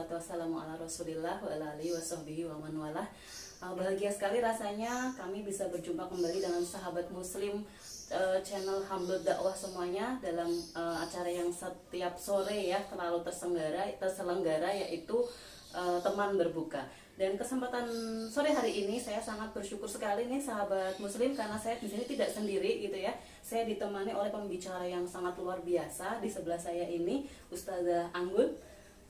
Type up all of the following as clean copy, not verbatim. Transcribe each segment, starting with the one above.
wassalatu wassalamu ala rasulillah wa ala alihi wa sahbihi wa man walah. Bahagia sekali rasanya kami bisa berjumpa kembali dengan sahabat muslim channel Hamlut Dakwah semuanya dalam acara yang setiap sore ya terlalu terselenggara yaitu teman berbuka. Dan kesempatan sore hari ini saya sangat bersyukur sekali nih sahabat muslim karena saya di sini tidak sendiri gitu ya. Saya ditemani oleh pembicara yang sangat luar biasa. Di sebelah saya ini Ustazah Anggun.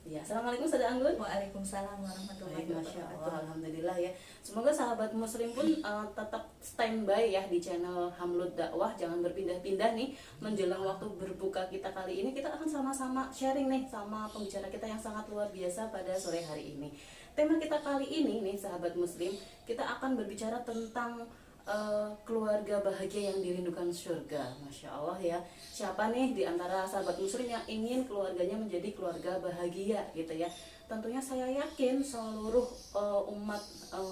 Ya, assalamualaikum Ustazah Anggun. Waalaikumsalam warahmatullahi wabarakatuh. Masya Allah, alhamdulillah ya. Semoga sahabat muslim pun tetap standby ya di channel Hamlut Dakwah. Jangan berpindah-pindah nih menjelang waktu berbuka kita kali ini. Kita akan sama-sama sharing nih sama pembicara kita yang sangat luar biasa pada sore hari ini. Tema kita kali ini nih sahabat muslim, kita akan berbicara tentang keluarga bahagia yang dirindukan surga. Masya Allah ya. Siapa nih di antara sahabat muslim yang ingin keluarganya menjadi keluarga bahagia gitu ya. Tentunya saya yakin seluruh umat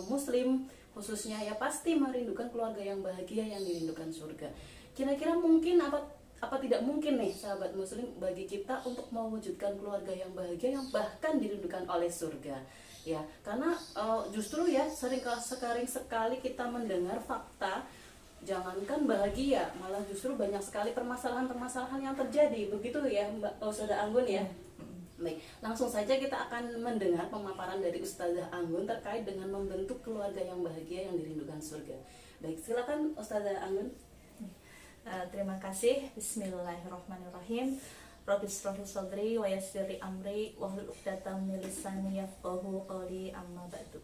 muslim khususnya ya pasti merindukan keluarga yang bahagia yang dirindukan surga. Kira-kira mungkin apa tidak mungkin nih sahabat muslim bagi kita untuk mewujudkan keluarga yang bahagia yang bahkan dirindukan oleh surga. Ya, karena justru ya sering sekali kita mendengar fakta jangankan bahagia, malah justru banyak sekali permasalahan-permasalahan yang terjadi. Begitu ya Mbak Ustazah Anggun ya. Baik, langsung saja kita akan mendengar pemaparan dari Ustazah Anggun terkait dengan membentuk keluarga yang bahagia yang dirindukan surga. Baik, silakan Ustazah Anggun. Terima kasih. Bismillahirrahmanirrahim. Rabbi shrah li sadri wa yassir li amri wahlul 'uqdatam min lisani yafqahu qawli amma ba'du.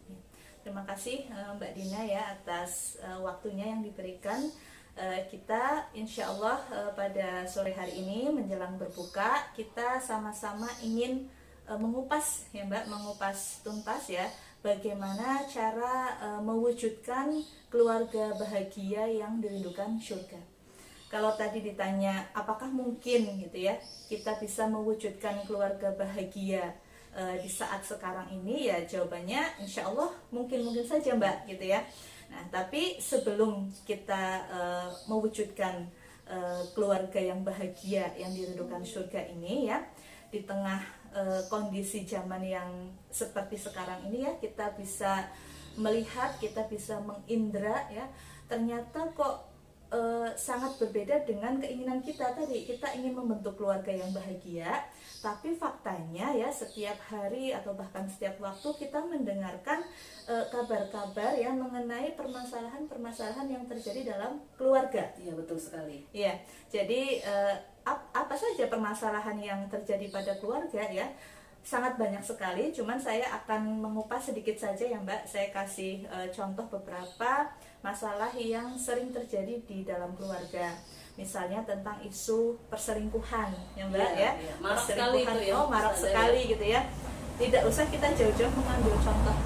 Terima kasih Mbak Dina ya atas waktunya yang diberikan. Kita insyaallah pada sore hari ini menjelang berbuka kita sama-sama ingin mengupas ya Mbak, mengupas tuntas ya bagaimana cara mewujudkan keluarga bahagia yang dirindukan surga. Kalau tadi ditanya apakah mungkin gitu ya kita bisa mewujudkan keluarga bahagia di saat sekarang ini, ya jawabannya insya Allah mungkin saja Mbak gitu ya. Nah tapi sebelum kita mewujudkan keluarga yang bahagia yang dirindukan surga ini ya, di tengah kondisi zaman yang seperti sekarang ini ya, kita bisa melihat, kita bisa mengindra ya, ternyata kok sangat berbeda dengan keinginan kita tadi. Kita ingin membentuk keluarga yang bahagia, tapi faktanya ya setiap hari atau bahkan setiap waktu kita mendengarkan kabar-kabar yang mengenai permasalahan-permasalahan yang terjadi dalam keluarga. Iya betul sekali. Iya, jadi apa saja permasalahan yang terjadi pada keluarga ya? Sangat banyak sekali, cuman saya akan mengupas sedikit saja ya Mbak. Saya kasih contoh beberapa masalah yang sering terjadi di dalam keluarga. Misalnya tentang isu perselingkuhan ya Mbak ya. Marak sekali itu ya. Marak sekali gitu ya. Tidak usah kita jauh-jauh mengambil contoh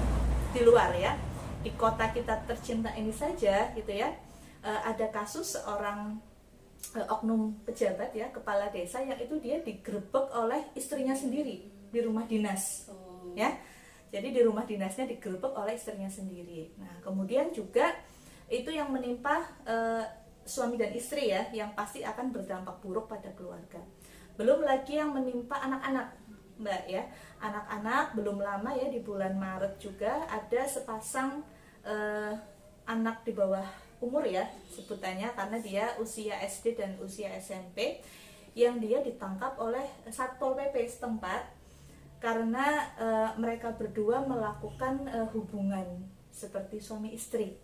di luar ya. Di kota kita tercinta ini saja gitu ya. Ada kasus seorang oknum pejabat ya, kepala desa yang itu dia digerebek oleh istrinya sendiri di rumah dinas ya. Jadi di rumah dinasnya digerebek oleh istrinya sendiri. Nah kemudian juga itu yang menimpa suami dan istri ya, yang pasti akan berdampak buruk pada keluarga. Belum lagi yang menimpa anak-anak Mbak ya. Anak-anak belum lama ya, di bulan Maret juga ada sepasang anak di bawah umur ya sebutannya, karena dia usia SD dan usia SMP, yang dia ditangkap oleh Satpol PP setempat karena mereka berdua melakukan hubungan seperti suami istri.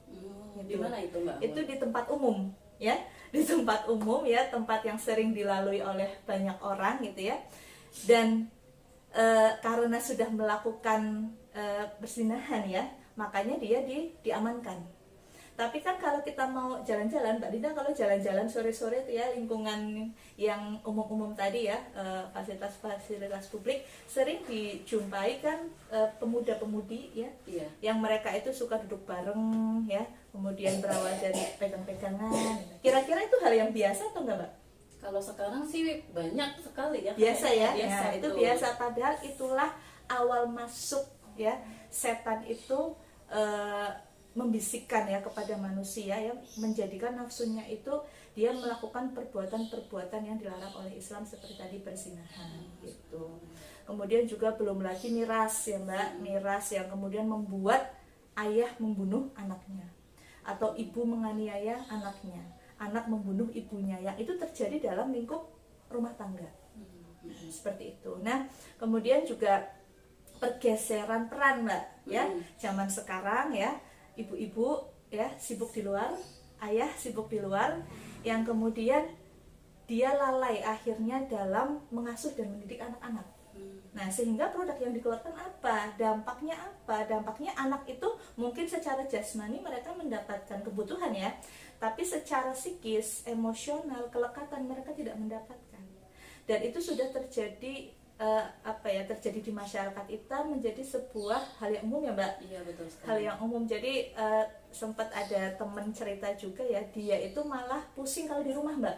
Di mana itu Mbak? Itu di tempat umum ya, di tempat umum ya, tempat yang sering dilalui oleh banyak orang gitu ya. Dan karena sudah melakukan perzinahan ya, makanya dia diamankan. Tapi kan kalau kita mau jalan-jalan, Mbak Dina, kalau jalan-jalan sore-sore itu ya, lingkungan yang umum-umum tadi ya, fasilitas-fasilitas publik, sering dijumpai kan pemuda-pemudi ya, yang mereka itu suka duduk bareng ya, kemudian berawal dari pegang-pegangan. Kira-kira itu hal yang biasa atau enggak Mbak? Kalau sekarang sih banyak sekali ya. Biasa ya, biasa, nah, itu biasa, padahal itulah awal masuk ya, setan itu membisikkan ya kepada manusia ya, menjadikan nafsunya itu dia melakukan perbuatan-perbuatan yang dilarang oleh Islam seperti tadi perzinahan gitu. Kemudian juga belum lagi miras ya Mbak, miras yang kemudian membuat ayah membunuh anaknya atau ibu menganiaya anaknya, anak membunuh ibunya, yang itu terjadi dalam lingkup rumah tangga. Seperti itu. Nah, kemudian juga pergeseran peran Mbak ya. Zaman sekarang ya, ibu-ibu ya sibuk di luar, ayah sibuk di luar, yang kemudian dia lalai akhirnya dalam mengasuh dan mendidik anak-anak. Nah, sehingga produk yang dikeluarkan apa? Dampaknya apa? Dampaknya anak itu mungkin secara jasmani mereka mendapatkan kebutuhan ya, tapi secara psikis, emosional, kelekatan mereka tidak mendapatkan. Dan itu sudah terjadi terjadi di masyarakat kita, menjadi sebuah hal yang umum ya Mbak. Iya, betul sekali. Hal yang umum. Jadi sempat ada teman cerita juga ya, dia itu malah pusing kalau di rumah Mbak.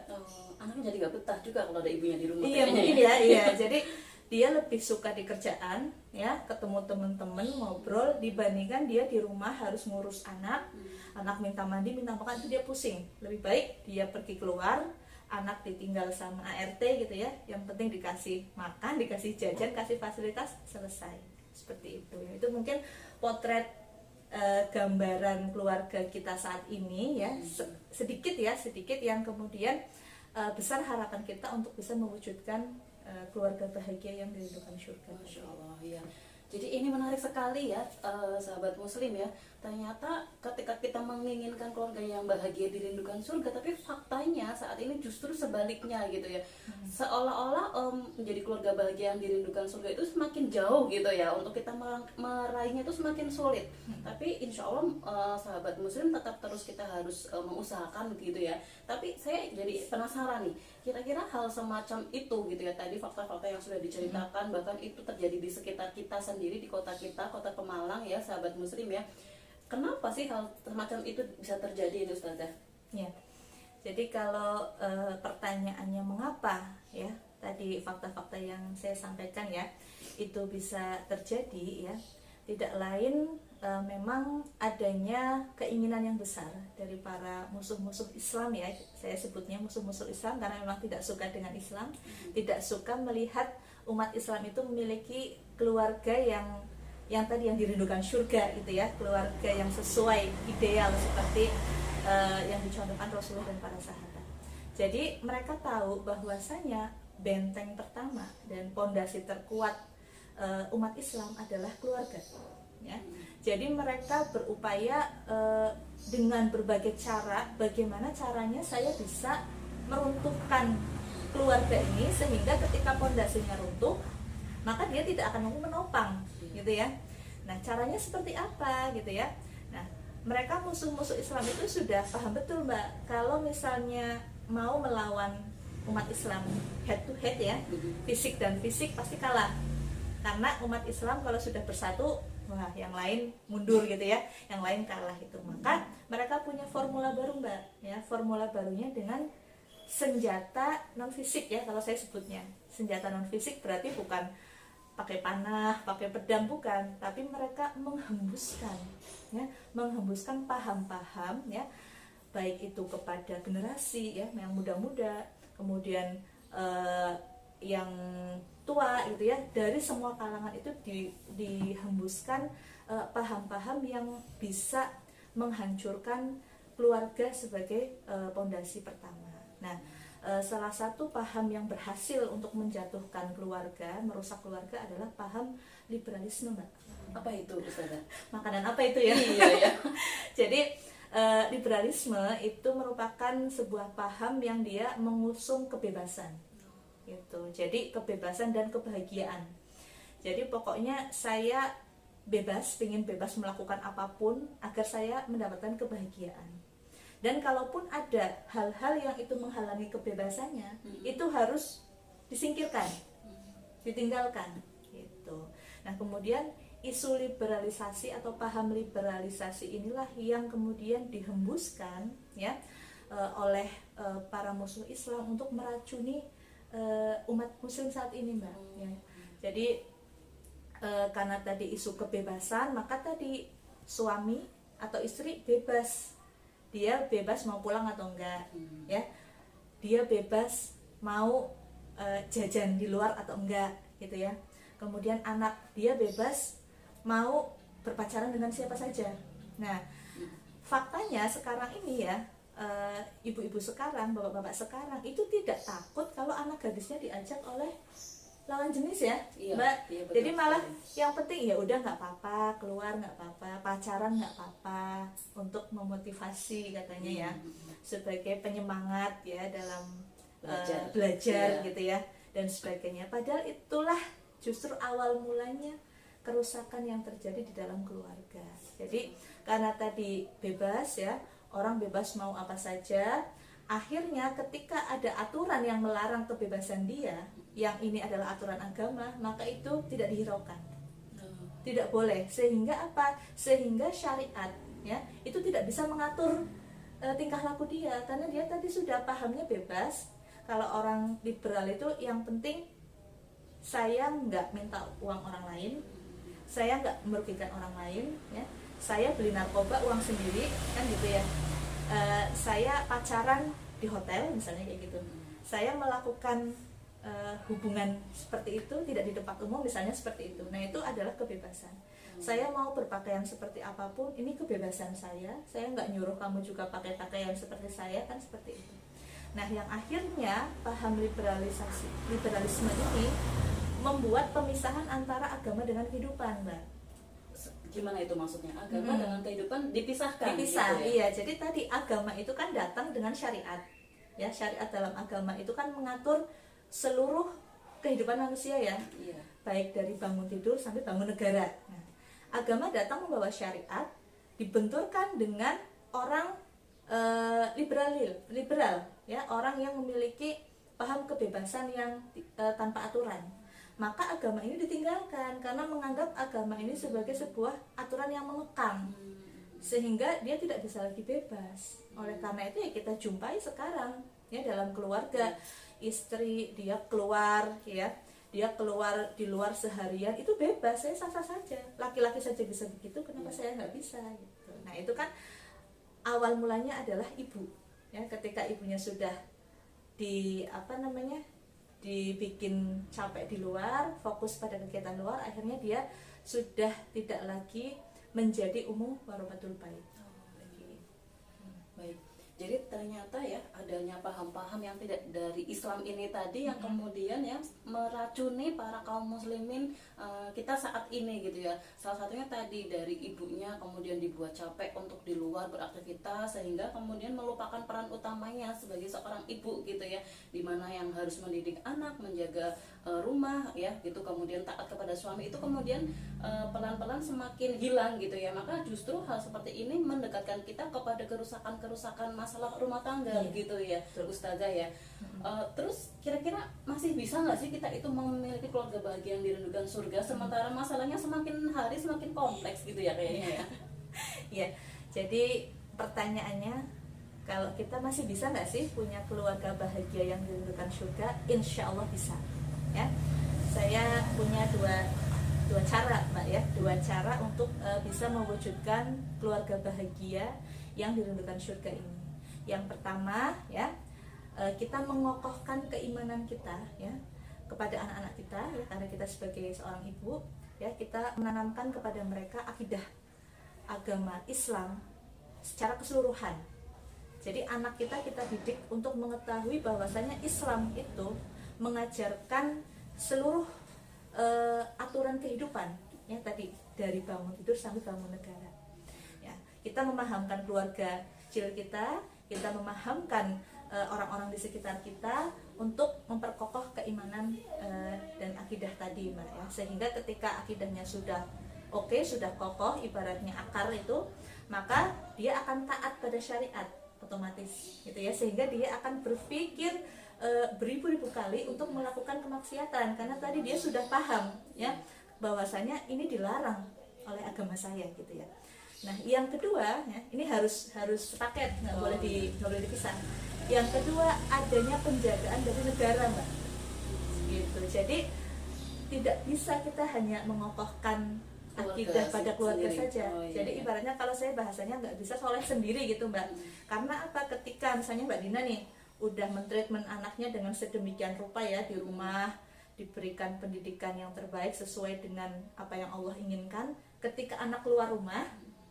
Anaknya jadi gak betah juga kalau ada ibunya di rumah. Iya mungkin ya, iya. Jadi dia lebih suka di kerjaan ya, ketemu teman-teman ngobrol, dibandingkan dia di rumah harus ngurus anak. Anak minta mandi, minta makan, itu dia pusing. Lebih baik dia pergi keluar, anak ditinggal sama ART gitu ya, yang penting dikasih makan, dikasih jajan, kasih fasilitas, selesai. Seperti itu. Itu mungkin potret gambaran keluarga kita saat ini ya, sedikit yang kemudian besar harapan kita untuk bisa mewujudkan keluarga bahagia yang dirindukan surga. Masya Allah, ya. Jadi ini menarik sekali ya, sahabat muslim ya. Ternyata ketika kita menginginkan keluarga yang bahagia dirindukan surga, tapi faktanya saat ini justru sebaliknya gitu ya. Seolah-olah menjadi keluarga bahagia yang dirindukan surga itu semakin jauh gitu ya. Untuk kita meraihnya itu semakin sulit. Tapi insya Allah sahabat muslim tetap terus kita harus mengusahakan gitu ya. Tapi saya jadi penasaran nih, kira-kira hal semacam itu gitu ya, tadi fakta-fakta yang sudah diceritakan, bahkan itu terjadi di sekitar kita sendiri, di kota kita, kota Pemalang ya sahabat muslim ya. Kenapa sih hal semacam itu bisa terjadi ini Ustazah? Ya, jadi kalau pertanyaannya mengapa ya, tadi fakta-fakta yang saya sampaikan ya, itu bisa terjadi ya, tidak lain memang adanya keinginan yang besar dari para musuh-musuh Islam ya, saya sebutnya musuh-musuh Islam karena memang tidak suka dengan Islam, tidak suka melihat umat Islam itu memiliki keluarga yang tadi yang dirindukan surga gitu ya, keluarga yang sesuai ideal seperti yang dicontohkan Rasulullah dan para sahabat. Jadi mereka tahu bahwasanya benteng pertama dan pondasi terkuat umat Islam adalah keluarga ya. Jadi mereka berupaya dengan berbagai cara, bagaimana caranya saya bisa meruntuhkan keluarga ini sehingga ketika pondasinya runtuh maka dia tidak akan mampu menopang gitu ya. Nah, caranya seperti apa gitu ya. Nah, mereka musuh-musuh Islam itu sudah paham betul Mbak, kalau misalnya mau melawan umat Islam head to head ya, fisik dan fisik pasti kalah. Karena umat Islam kalau sudah bersatu, wah yang lain mundur gitu ya, yang lain kalah itu. Maka mereka punya formula baru Mbak ya, formula barunya dengan senjata non fisik ya, kalau saya sebutnya. Senjata non fisik berarti bukan pakai panah, pakai pedang, bukan, tapi mereka menghembuskan ya, menghembuskan paham-paham ya, baik itu kepada generasi ya yang muda-muda, kemudian yang tua gitu ya, dari semua kalangan itu dihembuskan paham-paham yang bisa menghancurkan keluarga sebagai pondasi pertama. Nah, salah satu paham yang berhasil untuk menjatuhkan keluarga, merusak keluarga adalah paham liberalisme Mbak. Apa itu Ustazah? Makanan apa itu ya? Iya ya. Jadi liberalisme itu merupakan sebuah paham yang dia mengusung kebebasan gitu. Jadi kebebasan dan kebahagiaan. Jadi pokoknya saya bebas, ingin bebas melakukan apapun agar saya mendapatkan kebahagiaan. Dan kalaupun ada hal-hal yang itu menghalangi kebebasannya, itu harus disingkirkan, ditinggalkan gitu. Nah, kemudian isu liberalisasi atau paham liberalisasi inilah yang kemudian dihembuskan ya oleh para musuh Islam untuk meracuni umat muslim saat ini Mbak ya. Jadi karena tadi isu kebebasan, maka tadi suami atau istri bebas, dia bebas mau pulang atau enggak ya, dia bebas mau jajan di luar atau enggak gitu ya. Kemudian anak dia bebas mau berpacaran dengan siapa saja. Nah, faktanya sekarang ini ya, ibu-ibu sekarang, bapak-bapak sekarang itu tidak takut kalau anak gadisnya diajak oleh lawan jenis ya, Iya, Mbak. iya, betul Jadi malah sekali. yang penting ya udah nggak apa-apa, keluar nggak apa-apa, pacaran nggak apa-apa, untuk memotivasi katanya ya, sebagai penyemangat ya dalam belajar Iya. gitu ya dan sebagainya. Padahal itulah justru awal mulanya kerusakan yang terjadi di dalam keluarga. Jadi karena tadi bebas ya, orang bebas mau apa saja, akhirnya ketika ada aturan yang melarang kebebasan dia, yang ini adalah aturan agama, maka itu tidak dihiraukan, tidak boleh. Sehingga apa? Sehingga syariat ya itu tidak bisa mengatur tingkah laku dia, karena dia tadi sudah pahamnya bebas. Kalau orang liberal itu yang penting saya nggak minta uang orang lain, saya nggak merugikan orang lain ya, saya beli narkoba uang sendiri kan gitu ya. Saya pacaran di hotel misalnya kayak gitu, saya melakukan hubungan seperti itu tidak di tempat umum misalnya seperti itu. Nah itu adalah kebebasan. Saya mau berpakaian seperti apapun, ini kebebasan saya nggak nyuruh kamu juga pakai pakaian seperti saya, kan seperti itu. Nah yang akhirnya paham liberalisme ini membuat pemisahan antara agama dengan kehidupan, Mbak. Gimana itu maksudnya? Agama dengan kehidupan dipisahkan Dipisah, gitu ya? iya. Jadi tadi agama itu kan datang dengan syariat ya, syariat dalam agama itu kan mengatur seluruh kehidupan manusia ya, Iya. baik dari bangun tidur sampai bangun negara. Nah, agama datang membawa syariat, dibenturkan dengan orang liberal ya, orang yang memiliki paham kebebasan yang tanpa aturan. Maka agama ini ditinggalkan karena menganggap agama ini sebagai sebuah aturan yang mengekang, sehingga dia tidak bisa lagi bebas. Oleh karena itu ya kita jumpai sekarang ya dalam keluarga, istri dia keluar ya, dia keluar di luar seharian itu bebas, saya sah-sah saja. Laki-laki saja bisa begitu, kenapa saya nggak bisa gitu. Nah itu kan awal mulanya adalah ibu ya, ketika ibunya sudah dibikin capek di luar, fokus pada kegiatan luar, akhirnya dia sudah tidak lagi menjadi umum warobatul bait. Baik. Jadi ternyata ya adanya paham-paham yang tidak dari Islam ini tadi yang kemudian ya meracuni para kaum muslimin kita saat ini gitu ya. Salah satunya tadi dari ibunya kemudian dibuat capek untuk di luar beraktivitas, sehingga kemudian melupakan peran utamanya sebagai seorang ibu gitu ya, dimana yang harus mendidik anak, menjaga rumah ya gitu, kemudian taat kepada suami, itu kemudian pelan-pelan semakin hilang gitu ya. Maka justru hal seperti ini mendekatkan kita kepada kerusakan-kerusakan masalah rumah tangga gitu ya, Ustazah ya. Terus kira-kira masih bisa nggak sih kita itu memiliki keluarga bahagia yang dirindukan surga, sementara masalahnya semakin hari semakin kompleks gitu ya kayaknya ya? Ya, jadi pertanyaannya, kalau kita masih bisa nggak sih punya keluarga bahagia yang dirindukan surga? Insya Allah bisa ya. Saya punya dua cara, Mbak ya, dua cara untuk bisa mewujudkan keluarga bahagia yang dirindukan surga ini. Yang pertama ya, kita mengokohkan keimanan kita ya kepada anak-anak kita ya, karena kita sebagai seorang ibu ya, kita menanamkan kepada mereka akidah agama Islam secara keseluruhan. Jadi anak kita didik untuk mengetahui bahwasanya Islam itu mengajarkan seluruh aturan kehidupan ya, tadi dari bangun tidur sampai bangun negara ya. Kita memahamkan keluarga kecil kita memahamkan orang-orang di sekitar kita untuk memperkokoh keimanan dan akidah tadi, Mbak ya. Sehingga ketika akidahnya sudah oke, sudah kokoh, ibaratnya akar itu, maka dia akan taat pada syariat otomatis gitu ya, sehingga dia akan berpikir beribu-ribu kali untuk melakukan kemaksiatan, karena tadi dia sudah paham ya bahwasanya ini dilarang oleh agama saya gitu ya. Nah yang kedua ya, ini harus sepaket, nggak boleh dipisah. Yang kedua, adanya penjagaan dari negara, Mbak gitu. Jadi tidak bisa kita hanya mengokohkan akidah pada keluarga saja. Jadi ibaratnya kalau saya bahasanya nggak bisa soleh sendiri gitu, Mbak. Karena apa? Ketika misalnya Mbak Dina nih udah mentreatment anaknya dengan sedemikian rupa ya, di rumah diberikan pendidikan yang terbaik sesuai dengan apa yang Allah inginkan. Ketika anak keluar rumah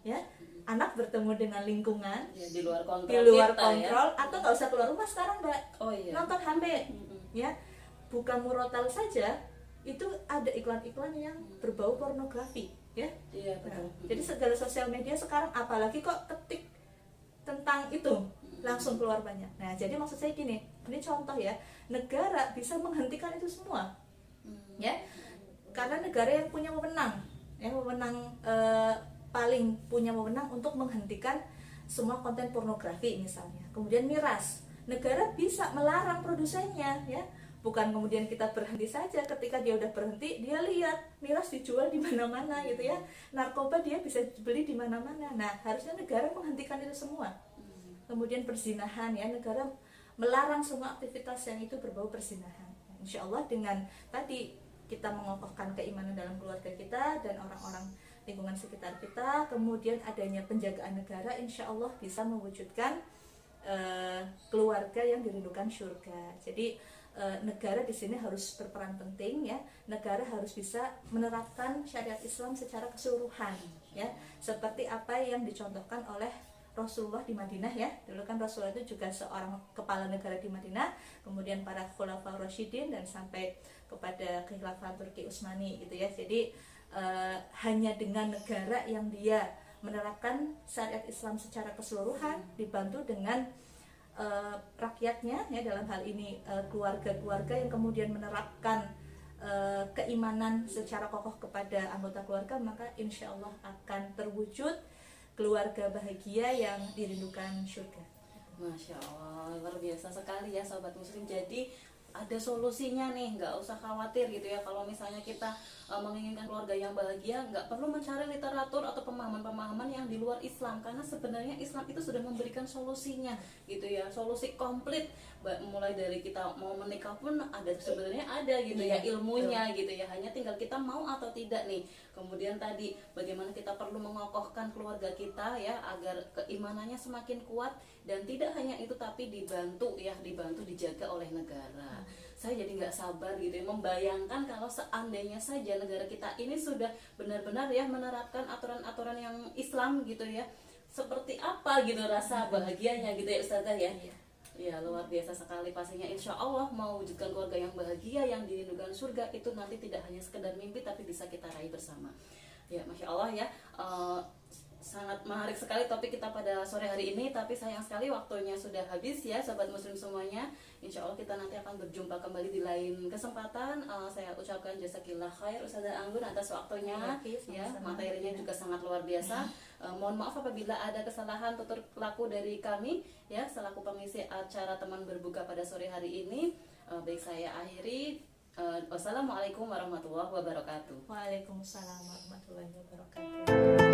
ya, anak bertemu dengan lingkungan Ya, di luar kontrol di luar kita, kontrol ya. atau nggak usah keluar rumah sekarang Mbak, Oh iya. nonton HP ya, buka murotal saja itu ada iklan-iklan yang berbau pornografi ya. Iya, betul. Nah, jadi segala sosial media sekarang apalagi kok ketik tentang itu langsung keluar banyak. Nah, jadi maksud saya gini, ini contoh ya, negara bisa menghentikan itu semua ya, karena negara yang punya wewenang ya, wewenang paling punya wewenang untuk menghentikan semua konten pornografi misalnya. Kemudian miras, negara bisa melarang produsennya ya, bukan kemudian kita berhenti saja. Ketika dia udah berhenti, dia lihat miras dijual di mana-mana gitu ya, narkoba dia bisa beli di mana-mana. Nah, harusnya negara menghentikan itu semua. Kemudian perzinahan ya, negara melarang semua aktivitas yang itu berbau perzinahan. Insya Allah dengan tadi kita mengokohkan keimanan dalam keluarga kita dan orang-orang lingkungan sekitar kita, kemudian adanya penjagaan negara, insya Allah bisa mewujudkan keluarga yang dirindukan surga. Jadi negara di sini harus berperan penting ya. Negara harus bisa menerapkan syariat Islam secara keseluruhan ya, seperti apa yang dicontohkan oleh Rasulullah di Madinah ya. Dulu kan Rasulullah itu juga seorang kepala negara di Madinah, kemudian para khulafaur rasyidin dan sampai kepada kekhilafan Turki Utsmani gitu ya. Jadi hanya dengan negara yang dia menerapkan syariat Islam secara keseluruhan, dibantu dengan rakyatnya ya, dalam hal ini keluarga-keluarga yang kemudian menerapkan keimanan secara kokoh kepada anggota keluarga, maka insya Allah akan terwujud keluarga bahagia yang dirindukan surga. Masya Allah, luar biasa sekali ya Sobat Muslim. Jadi ada solusinya nih, nggak usah khawatir gitu ya. Kalau misalnya kita menginginkan keluarga yang bahagia, nggak perlu mencari literatur atau pemahaman-pemahaman yang di luar Islam, karena sebenarnya Islam itu sudah memberikan solusinya gitu ya, solusi komplit. Mulai dari kita mau menikah pun ada, sebenarnya ada gitu ya ilmunya gitu ya, hanya tinggal kita mau atau tidak nih. Kemudian tadi bagaimana kita perlu mengokohkan keluarga kita ya, agar keimanannya semakin kuat, dan tidak hanya itu tapi dibantu ya, dibantu dijaga oleh negara. Saya jadi nggak sabar gitu ya, membayangkan kalau seandainya saja negara kita ini sudah benar-benar ya menerapkan aturan-aturan yang Islam gitu ya, seperti apa gitu rasa bahagianya gitu ya Ustazah ya. Ya, luar biasa sekali pastinya. Insya Allah mewujudkan keluarga yang bahagia yang dirindukan surga itu nanti tidak hanya sekedar mimpi tapi bisa kita raih bersama. Ya, Masya Allah ya. Sangat menarik sekali topik kita pada sore hari ini, tapi sayang sekali waktunya sudah habis ya Sobat Muslim semuanya. Insya Allah kita nanti akan berjumpa kembali di lain kesempatan. Saya ucapkan jazakillah khair Ustazah Anggun atas waktunya ya, materinya juga sangat luar biasa. Mohon maaf apabila ada kesalahan tutur laku dari kami ya selaku pengisi acara teman berbuka pada sore hari ini. Baik, saya akhiri. Wassalamualaikum warahmatullahi wabarakatuh. Waalaikumsalam warahmatullahi wabarakatuh.